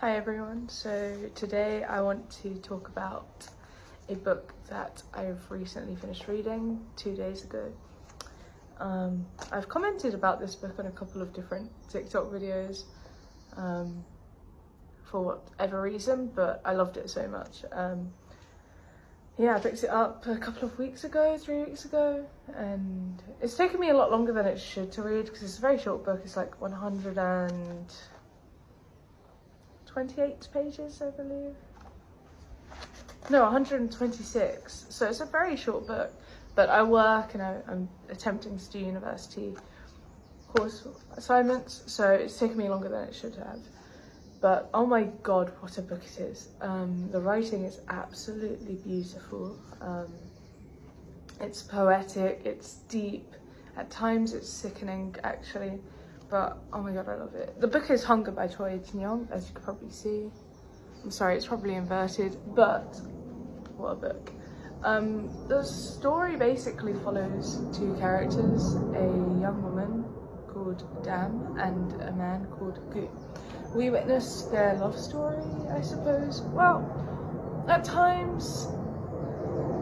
Hi everyone, so today I want to talk about a book that I've recently finished reading 2 days ago. I've commented about this book on a couple of different TikTok videos for whatever reason, but I loved it so much. Yeah, I picked it up a couple of weeks ago, 3 weeks ago, and it's taken me a lot longer than it should to read because it's a very short book. It's like 128 pages, I believe. No, 126. So it's a very short book, but I work and I'm attempting to do university course assignments, so it's taken me longer than it should have. But oh my god, what a book it is. The writing is absolutely beautiful. It's poetic, it's deep. At times it's sickening actually, but oh my god, I love it. The book is Hunger by Choi, as you can probably see. I'm sorry, it's probably inverted, but what a book. The story basically follows two characters, a young woman called Dam and a man called Gu. We witness their love story, I suppose. Well, at times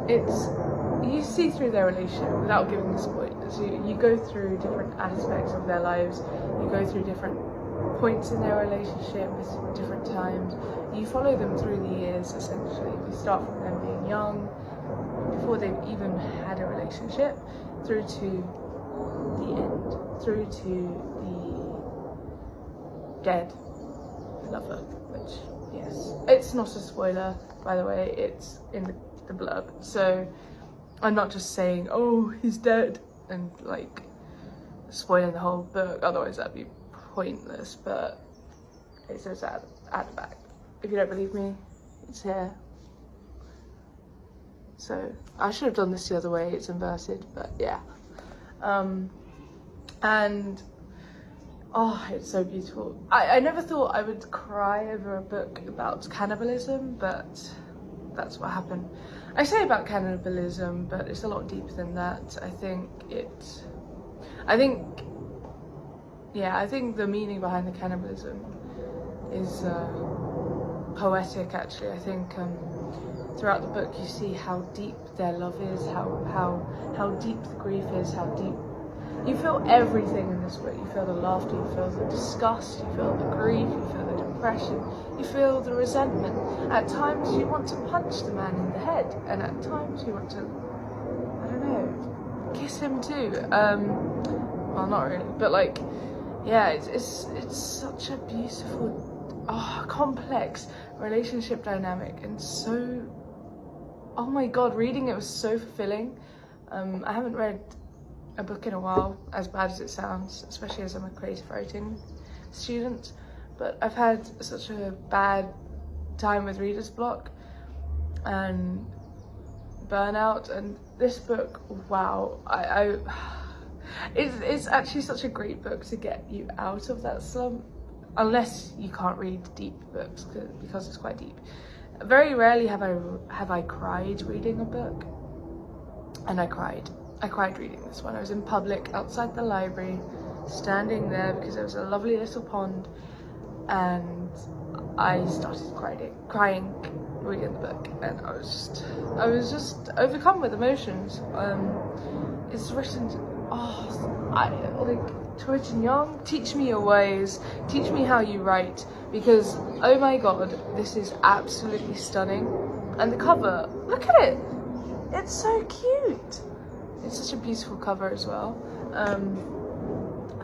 you see through their relationship without giving the spoilers. You go through different aspects of their lives, you go through different points in their relationship at different times. You follow them through the years, essentially. You start from them being young, before they've even had a relationship, through to the end, through to the dead lover, which, yes, it's not a spoiler, by the way, it's in the blurb, so I'm not just saying, oh, he's dead, and like spoiling the whole book, otherwise that'd be pointless, but it says at the back. If you don't believe me, it's here. So I should have done this the other way, it's inverted, but yeah. And oh, it's so beautiful. I never thought I would cry over a book about cannibalism, but that's what happened. I say about cannibalism, but it's a lot deeper than that. I think the meaning behind the cannibalism is poetic, actually. I think throughout the book you see how deep their love is, how deep the grief is, how deep. You feel everything in this book. You feel the laughter, you feel the disgust, you feel the grief, you feel the depression, you feel the resentment. At times you want to punch the man in the head, and at times you want to, I don't know, kiss him too. Well, not really, but like, yeah, it's such a beautiful, complex relationship dynamic, and so, oh my god, reading it was so fulfilling. I haven't read a book in a while, as bad as it sounds, especially as I'm a creative writing student, but I've had such a bad time with reader's block and burnout, and this book, wow, it's actually such a great book to get you out of that slump, unless you can't read deep books because it's quite deep. Very rarely have I cried reading a book, and I cried reading this one. I was in public outside the library, standing there because there was a lovely little pond, and I started crying reading the book, and I was just overcome with emotions. It's written, choi jinyoung, teach me your ways, teach me how you write, because oh my god, this is absolutely stunning. And the cover, look at it, it's so cute. It's such a beautiful cover as well.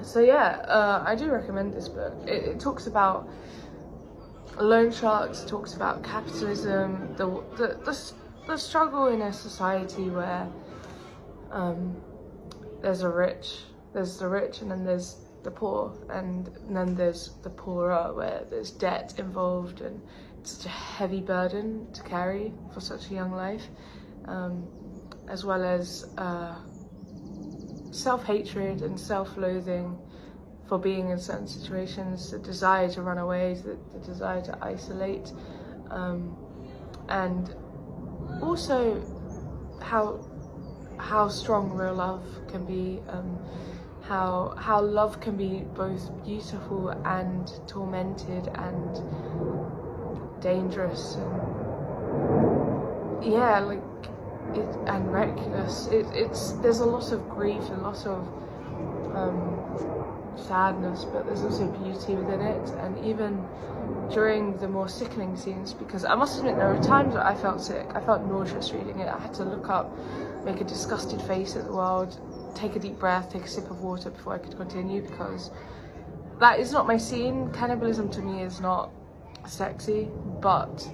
So yeah, I do recommend this book. It talks about loan sharks, it talks about capitalism, the struggle in a society where there's the rich, and then there's the poor, and then there's the poorer, where there's debt involved, and it's such a heavy burden to carry for such a young life. As well as self-hatred and self-loathing for being in certain situations, the desire to run away, the desire to isolate, and also how strong real love can be, how love can be both beautiful and tormented and dangerous, and yeah, like and reckless. There's a lot of grief, a lot of sadness, but there's also beauty within it. And even during the more sickening scenes, because I must admit there were times that I felt sick, I felt nauseous reading it. I had to look up, make a disgusted face at the world, take a deep breath, take a sip of water before I could continue, because that is not my scene. Cannibalism to me is not sexy, but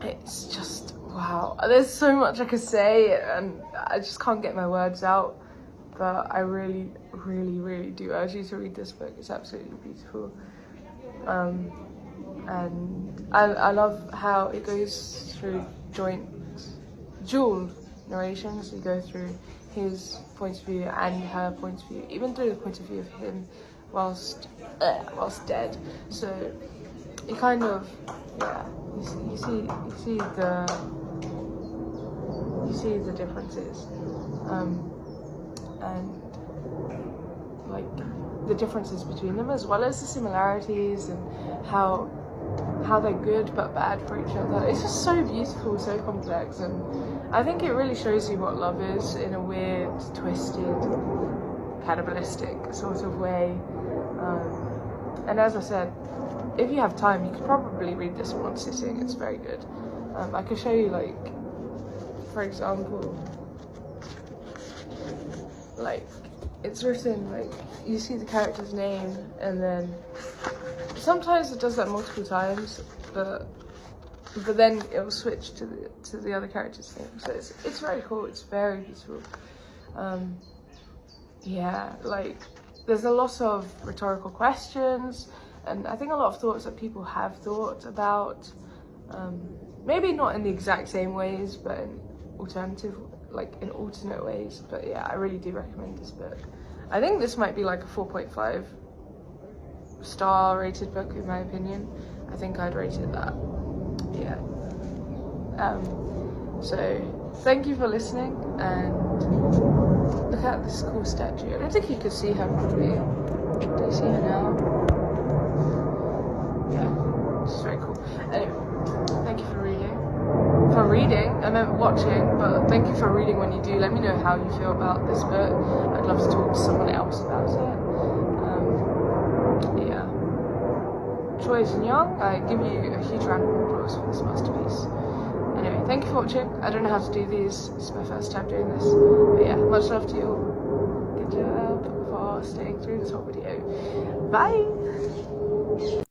it's just, wow, there's so much I could say and I just can't get my words out. But I really, really, really do urge you to read this book. It's absolutely beautiful. And I love how it goes through dual narrations. You go through his point of view and her point of view, even through the point of view of him whilst dead. So you kind of, yeah, you see the differences. And like the differences between them, as well as the similarities, and how they're good but bad for each other. It's just so beautiful, so complex, and I think it really shows you what love is in a weird, twisted, cannibalistic sort of way. And as I said, if you have time, you could probably read this in one sitting. It's very good. I could show you, like, for example, like, it's written, like, you see the character's name, and then sometimes it does that multiple times, but then it will switch to the other character's name. So it's very cool. It's very beautiful. Yeah, like, there's a lot of rhetorical questions, and I think a lot of thoughts that people have thought about, maybe not in the exact same ways, but in alternate ways. But yeah, I really do recommend this book. I think this might be like a 4.5 star rated book in my opinion. I think I'd rate it that. Yeah. So thank you for listening, and look at this cool statue. I don't think you could see her properly. Do you see her now? Yeah, it's very cool. Anyway, thank you for reading. I meant watching, but thank you for reading when you do. Let me know how you feel about this book. I'd love to talk to someone else about it. Yeah. Choi, jinyoung, I give you a huge round of applause for this masterpiece. Anyway, thank you for watching. I don't know how to do these. It's my first time doing this. But yeah, much love to you all. Good job for staying through this whole video. Bye!